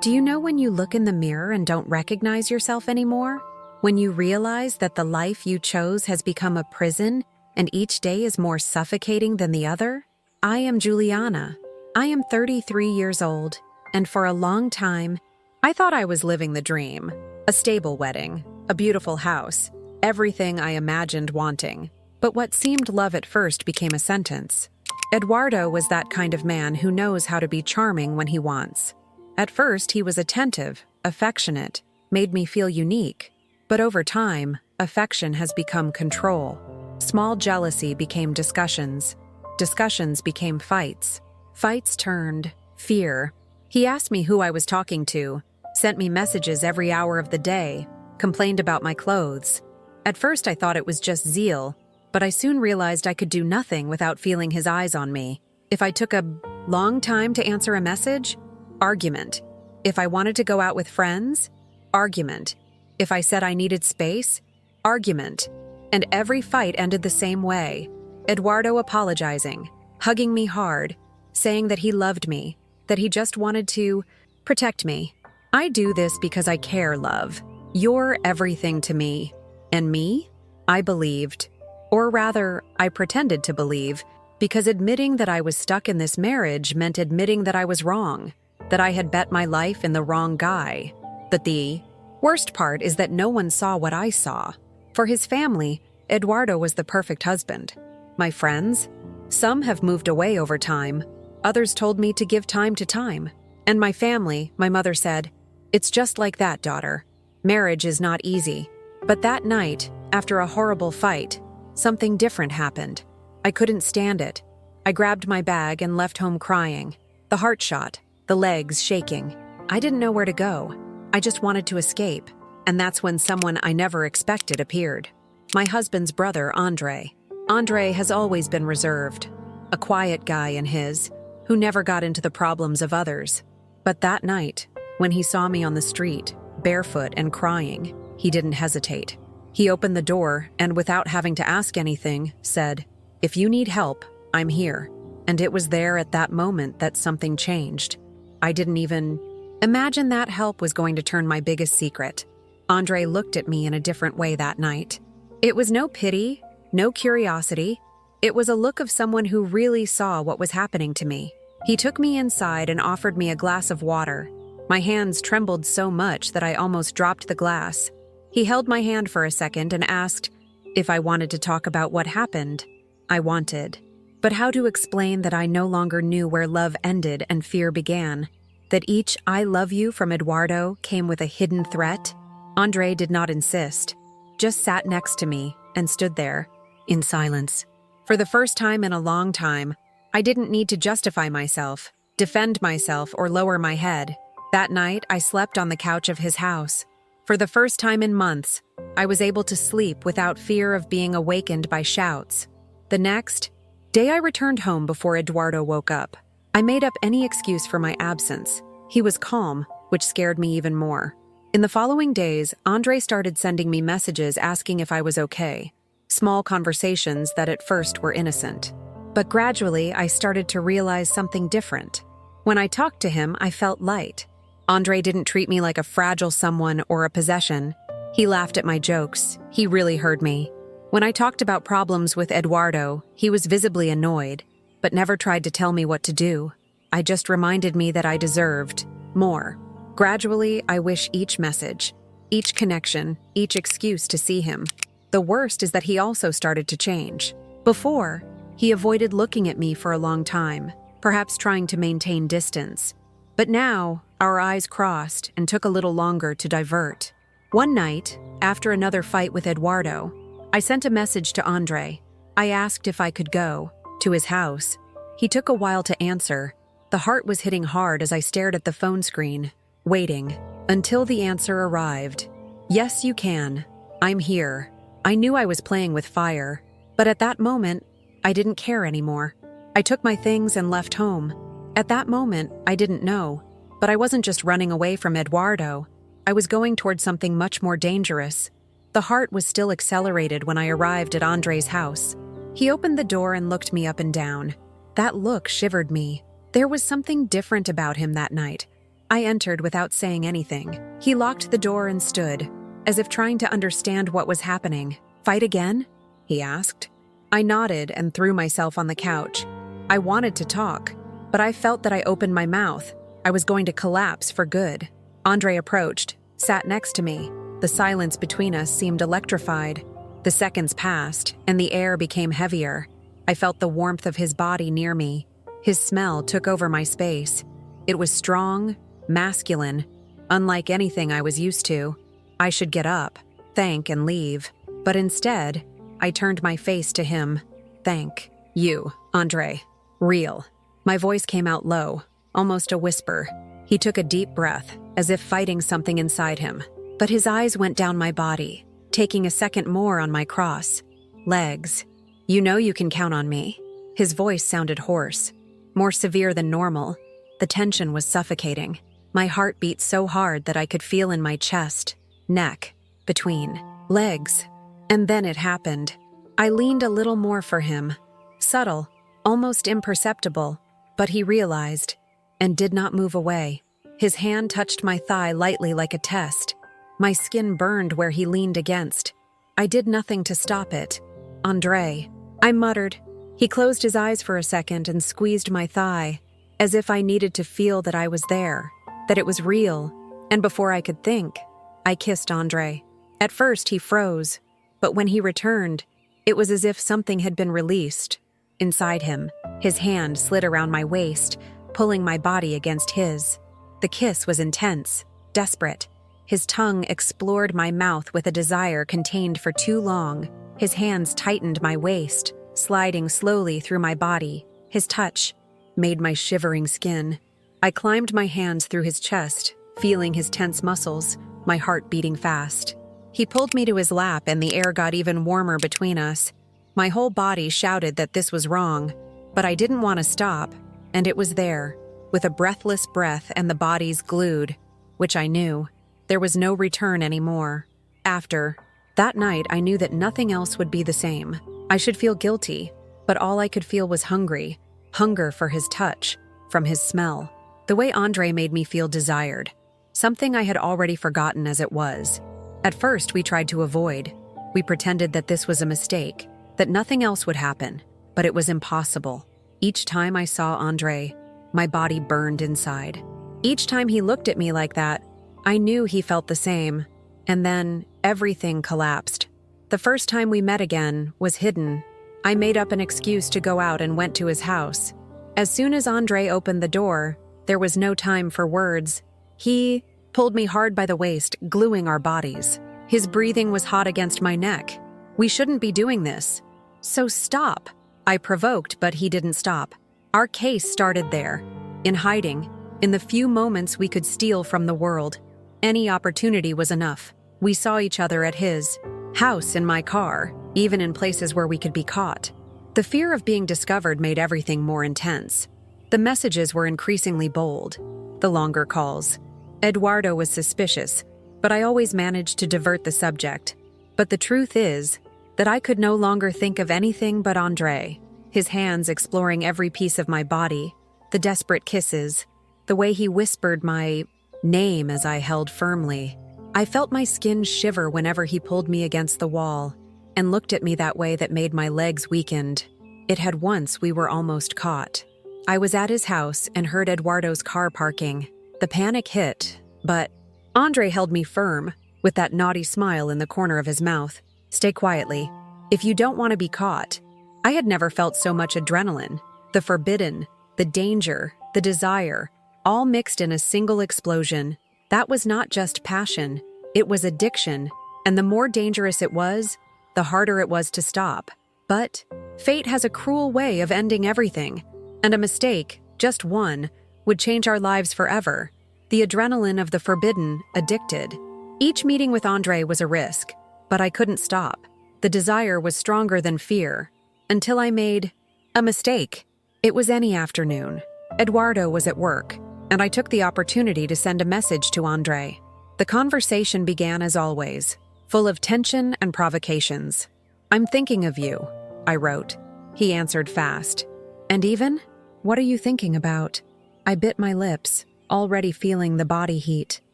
Do you know when you look in the mirror and don't recognize yourself anymore? When you realize that the life you chose has become a prison and each day is more suffocating than the other? I am Juliana. I am 33 years old, and for a long time, I thought I was living the dream. A stable wedding, a beautiful house, everything I imagined wanting. But what seemed love at first became a sentence. Eduardo was that kind of man who knows how to be charming when he wants. At first, he was attentive, affectionate, made me feel unique. But over time, affection has become control. Small jealousy became discussions. Discussions became fights. Fights turned fear. He asked me who I was talking to, sent me messages every hour of the day, complained about my clothes. At first, I thought it was just zeal, but I soon realized I could do nothing without feeling his eyes on me. If I took a long time to answer a message, argument. If I wanted to go out with friends, argument. If I said I needed space, argument. And every fight ended the same way. Eduardo apologizing, hugging me hard, saying that he loved me, that he just wanted to protect me. I do this because I care, love. You're everything to me. And me? I believed. Or rather, I pretended to believe, because admitting that I was stuck in this marriage meant admitting that I was wrong, that I had bet my life in the wrong guy. But the worst part is that no one saw what I saw. For his family, Eduardo was the perfect husband. My friends? Some have moved away over time. Others told me to give time to time. And my family, my mother said, "It's just like that, daughter. Marriage is not easy." But that night, after a horrible fight, something different happened. I couldn't stand it. I grabbed my bag and left home crying. The heart shot, the legs shaking. I didn't know where to go. I just wanted to escape. And that's when someone I never expected appeared. My husband's brother, André. André has always been reserved, a quiet guy in his, who never got into the problems of others. But that night, when he saw me on the street, barefoot and crying, he didn't hesitate. He opened the door and, without having to ask anything, said, "If you need help, I'm here." And it was there at that moment that something changed. I didn't even imagine that help was going to turn my biggest secret. André looked at me in a different way that night. It was no pity, no curiosity. It was a look of someone who really saw what was happening to me. He took me inside and offered me a glass of water. My hands trembled so much that I almost dropped the glass. He held my hand for a second and asked if I wanted to talk about what happened. I wanted. But how to explain that I no longer knew where love ended and fear began? That each "I love you" from Eduardo came with a hidden threat? André did not insist, just sat next to me and stood there, in silence. For the first time in a long time, I didn't need to justify myself, defend myself, or lower my head. That night, I slept on the couch of his house. For the first time in months, I was able to sleep without fear of being awakened by shouts. The next day, I returned home before Eduardo woke up. I made up any excuse for my absence. He was calm, which scared me even more. In the following days, André started sending me messages asking if I was okay. Small conversations that at first were innocent. But gradually, I started to realize something different. When I talked to him, I felt light. André didn't treat me like a fragile someone or a possession. He laughed at my jokes. He really heard me. When I talked about problems with Eduardo, he was visibly annoyed, but never tried to tell me what to do. I just reminded me that I deserved more. Gradually, I wish each message, each connection, each excuse to see him. The worst is that he also started to change. Before, he avoided looking at me for a long time, perhaps trying to maintain distance. But now, our eyes crossed and took a little longer to divert. One night, after another fight with Eduardo, I sent a message to André. I asked if I could go to his house. He took a while to answer. The heart was hitting hard as I stared at the phone screen, waiting, until the answer arrived. "Yes, you can. I'm here." I knew I was playing with fire, but at that moment, I didn't care anymore. I took my things and left home. At that moment, I didn't know, but I wasn't just running away from Eduardo. I was going towards something much more dangerous. The heart was still accelerated when I arrived at André's house. He opened the door and looked me up and down. That look shivered me. There was something different about him that night. I entered without saying anything. He locked the door and stood, as if trying to understand what was happening. "Fight again?" he asked. I nodded and threw myself on the couch. I wanted to talk, but I felt that I opened my mouth. I was going to collapse for good. André approached, sat next to me. The silence between us seemed electrified. The seconds passed, and the air became heavier. I felt the warmth of his body near me. His smell took over my space. It was strong, masculine, unlike anything I was used to. I should get up, thank, and leave. But instead, I turned my face to him. "Thank you, André. Real." My voice came out low, almost a whisper. He took a deep breath, as if fighting something inside him. But his eyes went down my body, taking a second more on my cross. "Legs. You know you can count on me." His voice sounded hoarse, more severe than normal. The tension was suffocating. My heart beat so hard that I could feel in my chest, neck, between. Legs. And then it happened. I leaned a little more for him. Subtle, almost imperceptible, but he realized, and did not move away. His hand touched my thigh lightly like a test. My skin burned where he leaned against. I did nothing to stop it. "André," I muttered. He closed his eyes for a second and squeezed my thigh, as if I needed to feel that I was there, that it was real. And before I could think, I kissed André. At first he froze, but when he returned, it was as if something had been released. Inside him, his hand slid around my waist, pulling my body against his. The kiss was intense, desperate. His tongue explored my mouth with a desire contained for too long. His hands tightened my waist, sliding slowly through my body. His touch made my shivering skin. I climbed my hands through his chest, feeling his tense muscles, my heart beating fast. He pulled me to his lap and the air got even warmer between us. My whole body shouted that this was wrong, but I didn't want to stop, and it was there, with a breathless breath and the bodies glued, which I knew. There was no return anymore. After that night, I knew that nothing else would be the same. I should feel guilty, but all I could feel was hungry. Hunger for his touch, from his smell. The way André made me feel desired. Something I had already forgotten as it was. At first, we tried to avoid. We pretended that this was a mistake, that nothing else would happen, but it was impossible. Each time I saw André, my body burned inside. Each time he looked at me like that, I knew he felt the same, and then everything collapsed. The first time we met again was hidden. I made up an excuse to go out and went to his house. As soon as André opened the door, there was no time for words. He pulled me hard by the waist, gluing our bodies. His breathing was hot against my neck. "We shouldn't be doing this." "So stop." I provoked, but he didn't stop. Our case started there, in hiding, in the few moments we could steal from the world. Any opportunity was enough. We saw each other at his house, in my car, even in places where we could be caught. The fear of being discovered made everything more intense. The messages were increasingly bold, the longer calls. Eduardo was suspicious, but I always managed to divert the subject. But the truth is that I could no longer think of anything but André, his hands exploring every piece of my body, the desperate kisses, the way he whispered my name as I held firmly. I felt my skin shiver whenever he pulled me against the wall and looked at me that way that made my legs weakened. It had once we were almost caught. I was at his house and heard Eduardo's car parking. The panic hit, but André held me firm, with that naughty smile in the corner of his mouth. "Stay quietly. If you don't want to be caught." I had never felt so much adrenaline. The forbidden, the danger, the desire, all mixed in a single explosion. That was not just passion, it was addiction, and the more dangerous it was, the harder it was to stop. But fate has a cruel way of ending everything, and a mistake, just one, would change our lives forever. The adrenaline of the forbidden addicted. Each meeting with André was a risk, but I couldn't stop. The desire was stronger than fear, until I made a mistake. It was any afternoon. Eduardo was at work, and I took the opportunity to send a message to André. The conversation began as always, full of tension and provocations. "I'm thinking of you," I wrote. He answered fast. "And even? What are you thinking about?" I bit my lips. already feeling the body heat.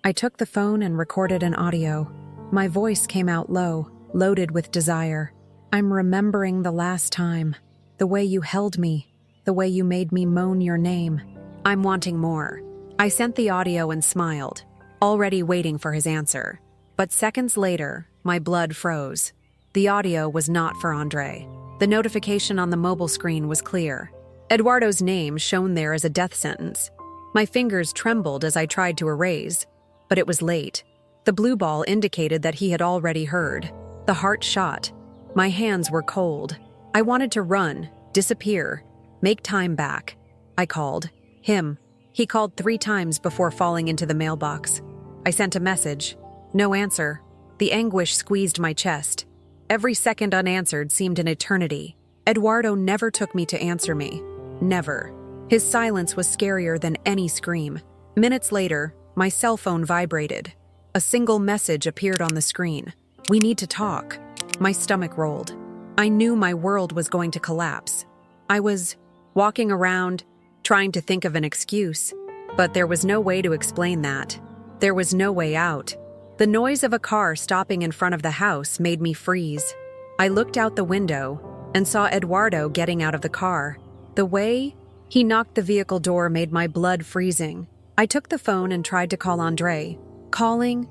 I took the phone and recorded an audio. My voice came out low, loaded with desire. I'm remembering the last time, the way you held me, the way you made me moan your name. I'm wanting more. I sent the audio and smiled, already waiting for his answer. But seconds later, my blood froze. The audio was not for André. The notification on the mobile screen was clear. Eduardo's name shone there as a death sentence. My fingers trembled as I tried to erase, but it was late. The blue ball indicated that he had already heard. The heart shot. My hands were cold. I wanted to run, disappear, make time back. I called. Him. He called 3 times before falling into the mailbox. I sent a message. No answer. The anguish squeezed my chest. Every second unanswered seemed an eternity. Eduardo never took me to answer me. Never. His silence was scarier than any scream. Minutes later, my cell phone vibrated. A single message appeared on the screen. We need to talk. My stomach rolled. I knew my world was going to collapse. I was walking around, trying to think of an excuse, but there was no way to explain that. There was no way out. The noise of a car stopping in front of the house made me freeze. I looked out the window and saw Eduardo getting out of the car. The way he knocked the vehicle door made my blood freezing. I took the phone and tried to call André. Calling.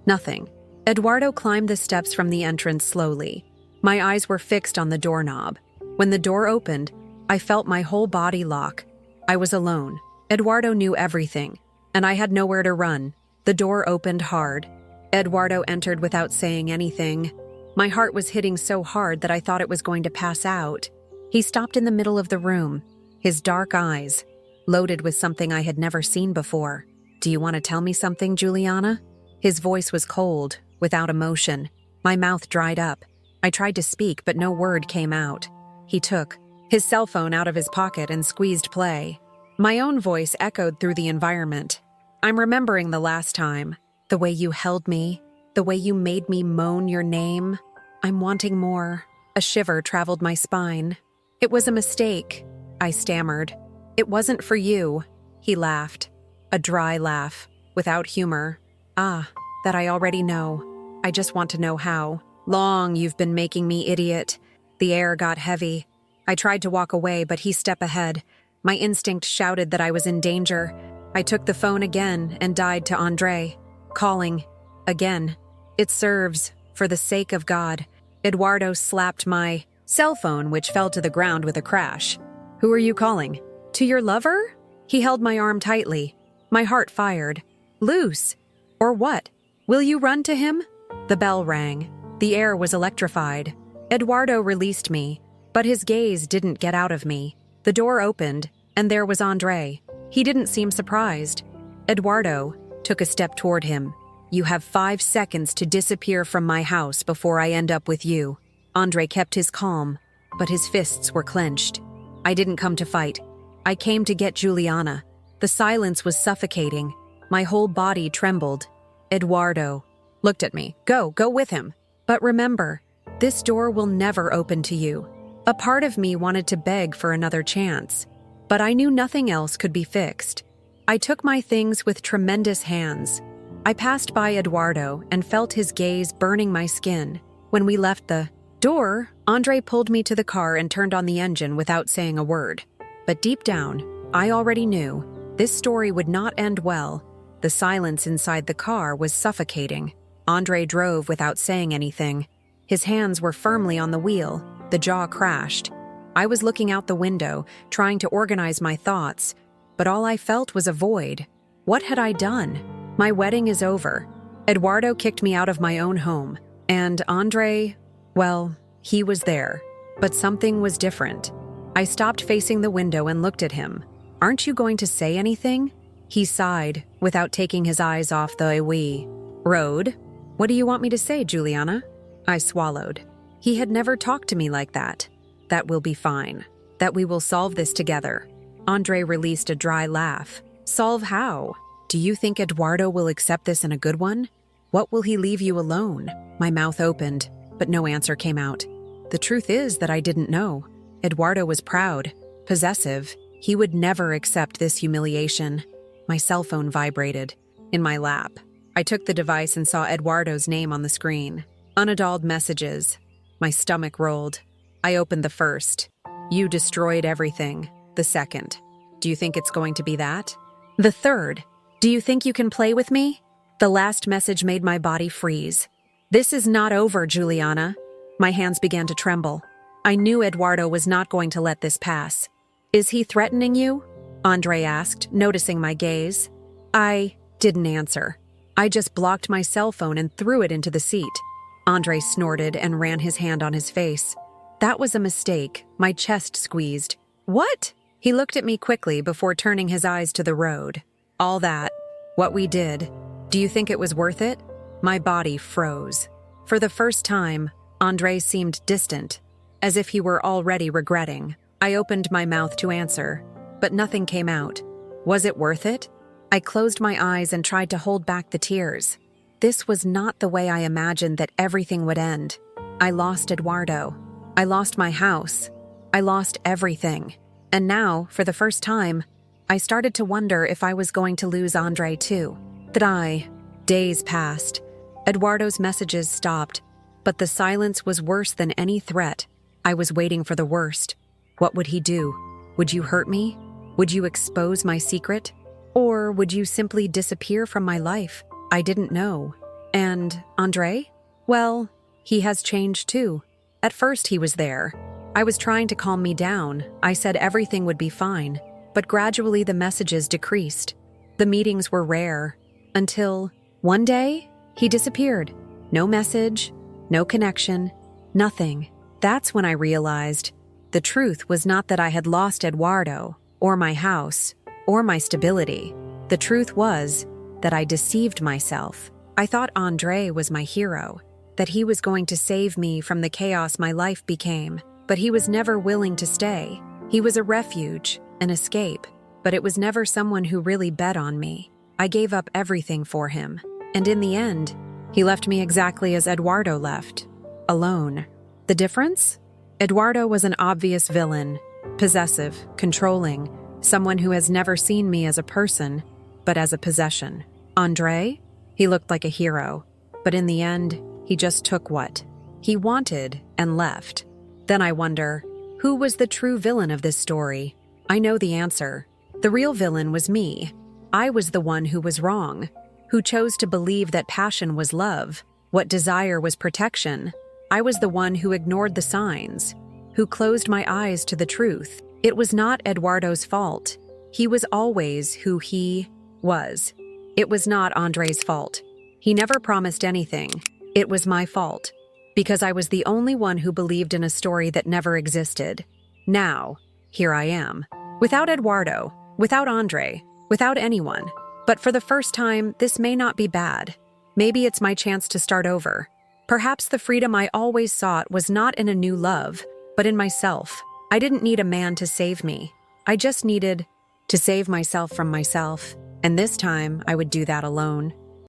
Nothing. Eduardo climbed the steps from the entrance slowly. My eyes were fixed on the doorknob. When the door opened, I felt my whole body lock. I was alone. Eduardo knew everything, and I had nowhere to run. The door opened hard. Eduardo entered without saying anything. My heart was hitting so hard that I thought it was going to pass out. He stopped in the middle of the room, his dark eyes loaded with something I had never seen before. Do you want to tell me something, Juliana? His voice was cold, without emotion. My mouth dried up. I tried to speak, but no word came out. He took his cell phone out of his pocket and squeezed play. My own voice echoed through the environment. I'm remembering the last time, the way you held me, the way you made me moan your name. I'm wanting more. A shiver traveled my spine. It was a mistake, I stammered. It wasn't for you. He laughed. A dry laugh, without humor. That I already know. I just want to know how. Long you've been making me idiot. The air got heavy. I tried to walk away, but he stepped ahead. My instinct shouted that I was in danger. I took the phone again and died to André. Calling. Again. It serves, for the sake of God. Eduardo slapped my cell phone, which fell to the ground with a crash. Who are you calling? To your lover? He held my arm tightly. My heart fired. Loose. Or what? Will you run to him? The bell rang. The air was electrified. Eduardo released me, but his gaze didn't get out of me. The door opened, and there was André. He didn't seem surprised. Eduardo took a step toward him. You have 5 seconds to disappear from my house before I end up with you. André kept his calm, but his fists were clenched. I didn't come to fight. I came to get Juliana. The silence was suffocating. My whole body trembled. Eduardo looked at me. Go with him. But remember, this door will never open to you. A part of me wanted to beg for another chance, but I knew nothing else could be fixed. I took my things with tremendous hands. I passed by Eduardo and felt his gaze burning my skin. When we left the door, André pulled me to the car and turned on the engine without saying a word. But deep down, I already knew this story would not end well. The silence inside the car was suffocating. André drove without saying anything. His hands were firmly on the wheel. The jaw crashed. I was looking out the window, trying to organize my thoughts, but all I felt was a void. What had I done? My wedding is over. Eduardo kicked me out of my own home. And André, well, he was there. But something was different. I stopped facing the window and looked at him. Aren't you going to say anything? He sighed, without taking his eyes off the road. What do you want me to say, Juliana? I swallowed. He had never talked to me like that. That we'll be fine. That we will solve this together. André released a dry laugh. Solve how? Do you think Eduardo will accept this in a good one? What will he leave you alone? My mouth opened, but no answer came out. The truth is that I didn't know. Eduardo was proud, possessive. He would never accept this humiliation. My cell phone vibrated in my lap. I took the device and saw Eduardo's name on the screen. Unadulterated messages. My stomach rolled. I opened the first. You destroyed everything. The second. Do you think it's going to be that? The third. Do you think you can play with me? The last message made my body freeze. This is not over, Juliana. My hands began to tremble. I knew Eduardo was not going to let this pass. Is he threatening you? André asked, noticing my gaze. I didn't answer. I just blocked my cell phone and threw it into the seat. André snorted and ran his hand on his face. That was a mistake. My chest squeezed. What? He looked at me quickly before turning his eyes to the road. All that. What we did. Do you think it was worth it? My body froze. For the first time, André seemed distant, as if he were already regretting. I opened my mouth to answer, but nothing came out. Was it worth it? I closed my eyes and tried to hold back the tears. This was not the way I imagined that everything would end. I lost Eduardo. I lost my house. I lost everything. And now, for the first time, I started to wonder if I was going to lose André too. Days passed. Eduardo's messages stopped, but the silence was worse than any threat. I was waiting for the worst. What would he do? Would you hurt me? Would you expose my secret? Or would you simply disappear from my life? I didn't know. And André? Well, he has changed too. At first he was there. I was trying to calm me down. I said everything would be fine. But gradually the messages decreased. The meetings were rare. Until one day, he disappeared. No message, no connection, nothing. That's when I realized the truth was not that I had lost Eduardo, or my house, or my stability. The truth was that I deceived myself. I thought André was my hero, that he was going to save me from the chaos my life became, but he was never willing to stay. He was a refuge, an escape, but it was never someone who really bet on me. I gave up everything for him, and in the end, he left me exactly as Eduardo left, alone. The difference? Eduardo was an obvious villain, possessive, controlling, someone who has never seen me as a person, but as a possession. André? He looked like a hero, but in the end, he just took what he wanted and left. Then I wonder, who was the true villain of this story? I know the answer. The real villain was me. I was the one who was wrong, who chose to believe that passion was love, what desire was protection. I was the one who ignored the signs, who closed my eyes to the truth. It was not Eduardo's fault. He was always who he was. It was not André's fault. He never promised anything. It was my fault, because I was the only one who believed in a story that never existed. Now, here I am. Without Eduardo, without André, without anyone. But for the first time, this may not be bad. Maybe it's my chance to start over. Perhaps the freedom I always sought was not in a new love, but in myself. I didn't need a man to save me. I just needed to save myself from myself. And this time, I would do that alone.